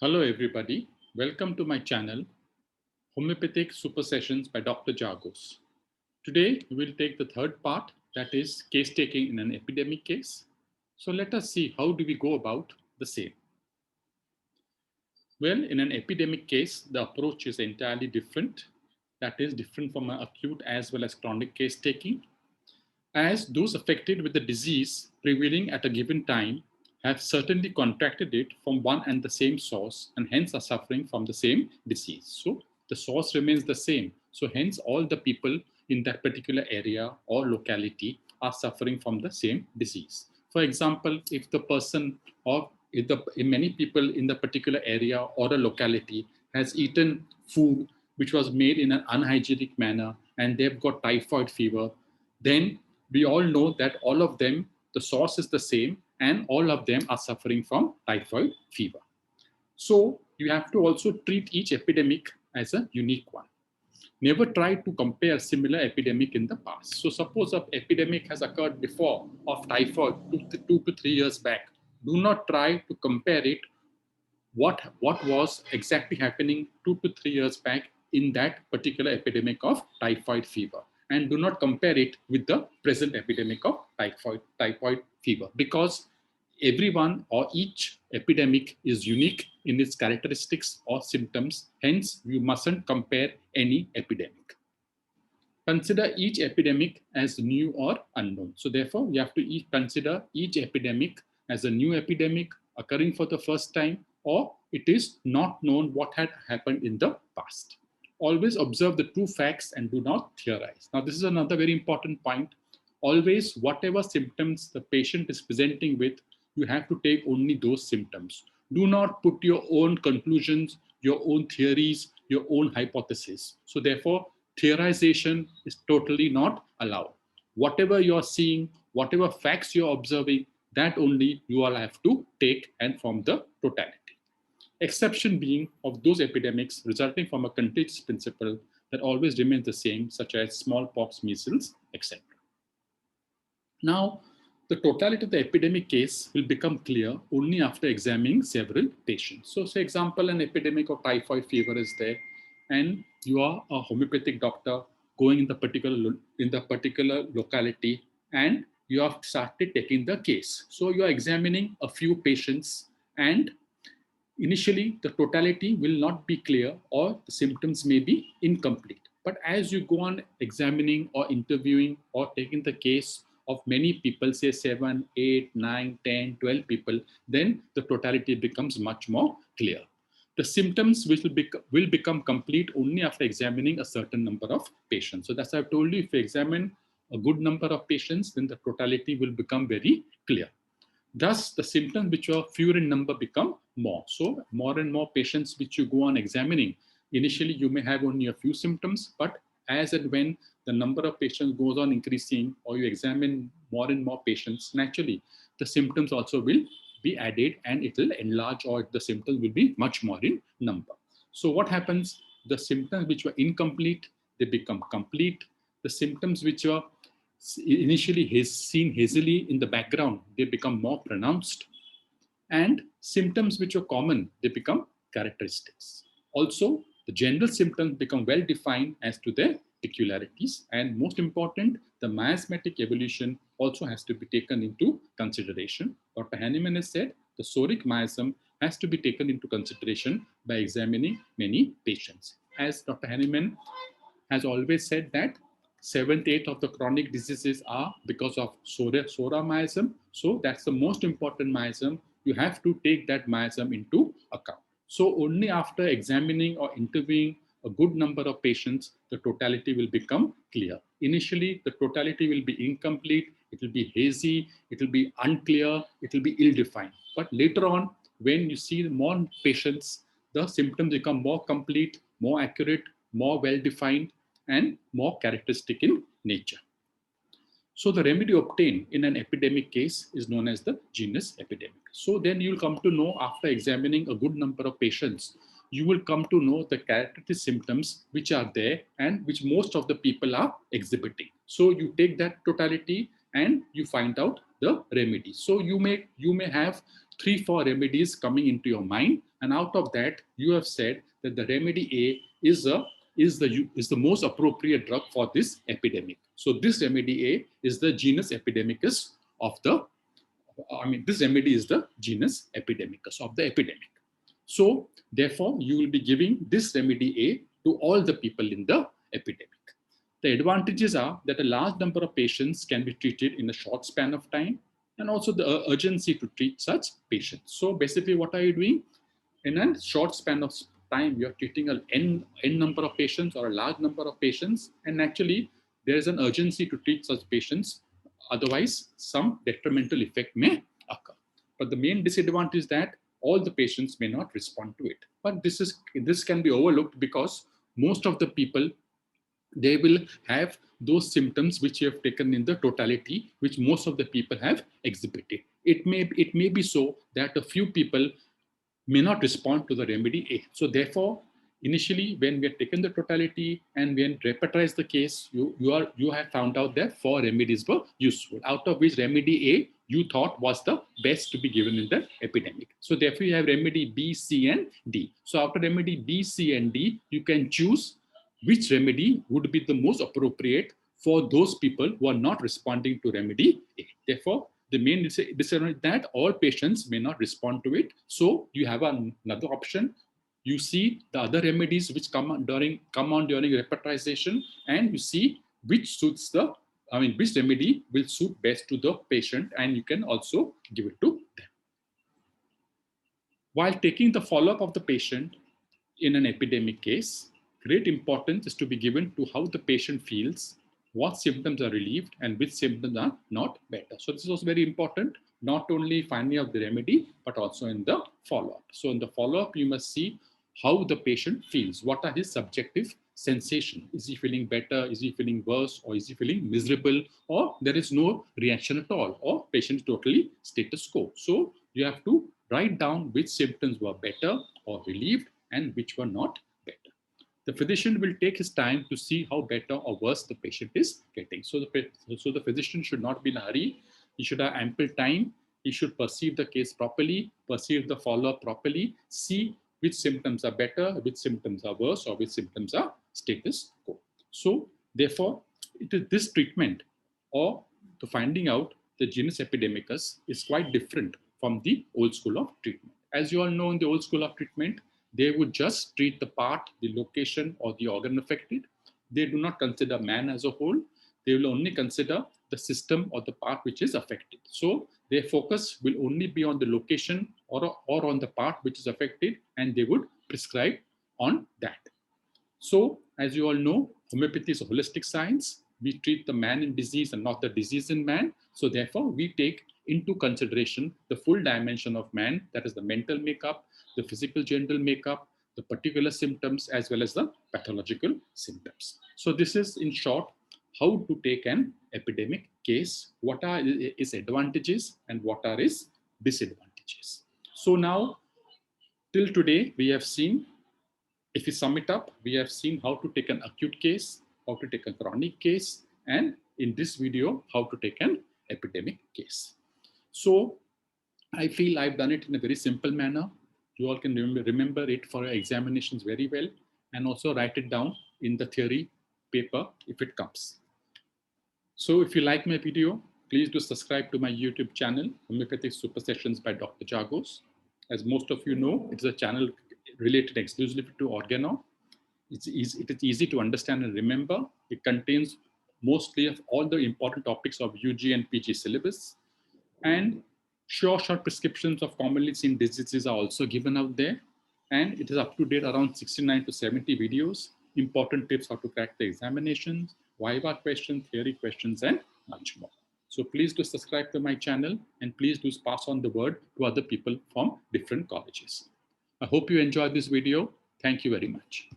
Hello everybody, welcome to my channel Homeopathic Super Sessions by Dr. Jargos. Today we will take the third part, that is case taking in an epidemic case. So let us see how do we go about the same. Well, in an epidemic case, the approach is entirely different. That is different from an acute as well as chronic case taking, as those affected with the disease prevailing at a given time have certainly contracted it from one and the same source and hence are suffering from the same disease. So the source remains the same. So hence all the people in that particular area or locality are suffering from the same disease. For example, if the person or if many people in the particular area or a locality has eaten food which was made in an unhygienic manner and they've got typhoid fever, then we all know that all of them, the source is the same, and all of them are suffering from typhoid fever. So you have to also treat each epidemic as a unique one. Never try to compare similar epidemic in the past. So suppose an epidemic has occurred before of typhoid 2 to 3 years back. Do not try to compare it what was exactly happening 2 to 3 years back in that particular epidemic of typhoid fever, and do not compare it with the present epidemic of typhoid fever, because everyone or each epidemic is unique in its characteristics or symptoms. Hence you mustn't compare any epidemic. Consider each epidemic as new or unknown. So therefore, you have to consider each epidemic as a new epidemic occurring for the first time, or it is not known what had happened in the past. Always observe the true facts and do not theorize. Now, this is another very important point. Always, whatever symptoms the patient is presenting with, you have to take only those symptoms. Do not put your own conclusions, your own theories, your own hypotheses. So therefore, theorization is totally not allowed. Whatever you're seeing, whatever facts you're observing, that only you all have to take and form the totality. Exception being of those epidemics resulting from a contagious principle that always remains the same, such as smallpox, measles, etc. Now, the totality of the epidemic case will become clear only after examining several patients. So, say example, an epidemic of typhoid fever is there, and you are a homeopathic doctor going in the particular locality, and you have started taking the case. So, you are examining a few patients, and initially the totality will not be clear or the symptoms may be incomplete. But as you go on examining or interviewing or taking the case of many people, say 7, 8, 9, 10, 12 people, then the totality becomes much more clear. The symptoms will become complete only after examining a certain number of patients. So that's why I've told you, if you examine a good number of patients, then the totality will become very clear. Thus, the symptoms which are fewer in number become more. So, more and more patients which you go on examining, initially you may have only a few symptoms, but as and when the number of patients goes on increasing, or you examine more and more patients, naturally the symptoms also will be added and it will enlarge, or the symptoms will be much more in number. So, what happens? The symptoms which were incomplete, they become complete. The symptoms which were initially seen hazily in the background, they become more pronounced, and symptoms which are common, they become characteristics. Also, the general symptoms become well defined as to their peculiarities, and most important, the miasmatic evolution also has to be taken into consideration. Dr. Hahnemann has said the soric miasm has to be taken into consideration by examining many patients. As Dr. Hahnemann has always said that 7th, 8th of the chronic diseases are because of sora miasm. So that's the most important miasm. You have to take that miasm into account. So only after examining or interviewing a good number of patients, the totality will become clear. Initially, the totality will be incomplete, it will be hazy, it will be unclear, it will be ill-defined. But later on, when you see more patients, the symptoms become more complete, more accurate, more well-defined, and more characteristic in nature. So the remedy obtained in an epidemic case is known as the genus epidemic. So then you'll come to know, after examining a good number of patients, you will come to know the characteristic symptoms which are there and which most of the people are exhibiting. So you take that totality and you find out the remedy. So you may have 3-4 remedies coming into your mind, and out of that you have said that the remedy A is the most appropriate drug for this epidemic. So this remedy A is the genus Epidemicus of the, this remedy is the genus Epidemicus of the epidemic. So therefore, you will be giving this remedy A to all the people in the epidemic. The advantages are that a large number of patients can be treated in a short span of time, and also the urgency to treat such patients. So basically, what are you doing? In a short span of time, you're treating an n number of patients or a large number of patients, and actually there is an urgency to treat such patients. Otherwise, some detrimental effect may occur. But the main disadvantage is that all the patients may not respond to it. But this can be overlooked because most of the people, they will have those symptoms which you have taken in the totality, which most of the people have exhibited. It may be so that a few people may not respond to the remedy A. So therefore, initially, when we have taken the totality and when repertorize the case, you have found out that 4 remedies were useful, out of which remedy A you thought was the best to be given in the epidemic. So therefore, you have remedy B, C, and D. So after remedy B, C, and D, you can choose which remedy would be the most appropriate for those people who are not responding to remedy A. Therefore, the main disadvantage is that all patients may not respond to it. So you have another option. You see the other remedies which come on during repertorization, and you see which suits which remedy will suit best to the patient, and you can also give it to them. While taking the follow-up of the patient in an epidemic case, great importance is to be given to how the patient feels, what symptoms are relieved, and which symptoms are not better. So this was very important, not only finding out the remedy, but also in the follow-up. So in the follow-up, you must see how the patient feels. What are his subjective sensation? Is he feeling better? Is he feeling worse? Or is he feeling miserable? Or there is no reaction at all? Or patient totally status quo? So you have to write down which symptoms were better or relieved and which were not better. The physician will take his time to see how better or worse the patient is getting. So the physician should not be in a hurry. He should have ample time. He should perceive the case properly, perceive the follow-up properly, see which symptoms are better, which symptoms are worse, or which symptoms are status quo. So therefore, it is this treatment or the finding out the genus Epidemicus is quite different from the old school of treatment. As you all know, in the old school of treatment, they would just treat the part, the location, or the organ affected. They do not consider man as a whole. They will only consider the system or the part which is affected. So their focus will only be on the location or on the part which is affected, and they would prescribe on that. So, as you all know, homeopathy is a holistic science. We treat the man in disease and not the disease in man. So, therefore, we take into consideration the full dimension of man, that is the mental makeup, the physical general makeup, the particular symptoms, as well as the pathological symptoms. So, this is in short how to take an epidemic case, what are its advantages and what are its disadvantages. So, now till today, we have seen, if we sum it up, we have seen how to take an acute case, how to take a chronic case, and in this video, how to take an epidemic case. So I feel I've done it in a very simple manner. You all can remember it for your examinations very well, and also write it down in the theory paper if it comes. So if you like my video, please do subscribe to my YouTube channel, Homeopathic Super Sessions by Dr. Jagos. As most of you know, it's a channel related exclusively to organo. It is easy to understand and remember. It contains mostly of all the important topics of UG and PG syllabus. And short prescriptions of commonly seen diseases are also given out there. And it is up to date around 69 to 70 videos, important tips how to crack the examinations, viva questions, theory questions, and much more. So please do subscribe to my channel, and please do pass on the word to other people from different colleges. I hope you enjoyed this video. Thank you very much.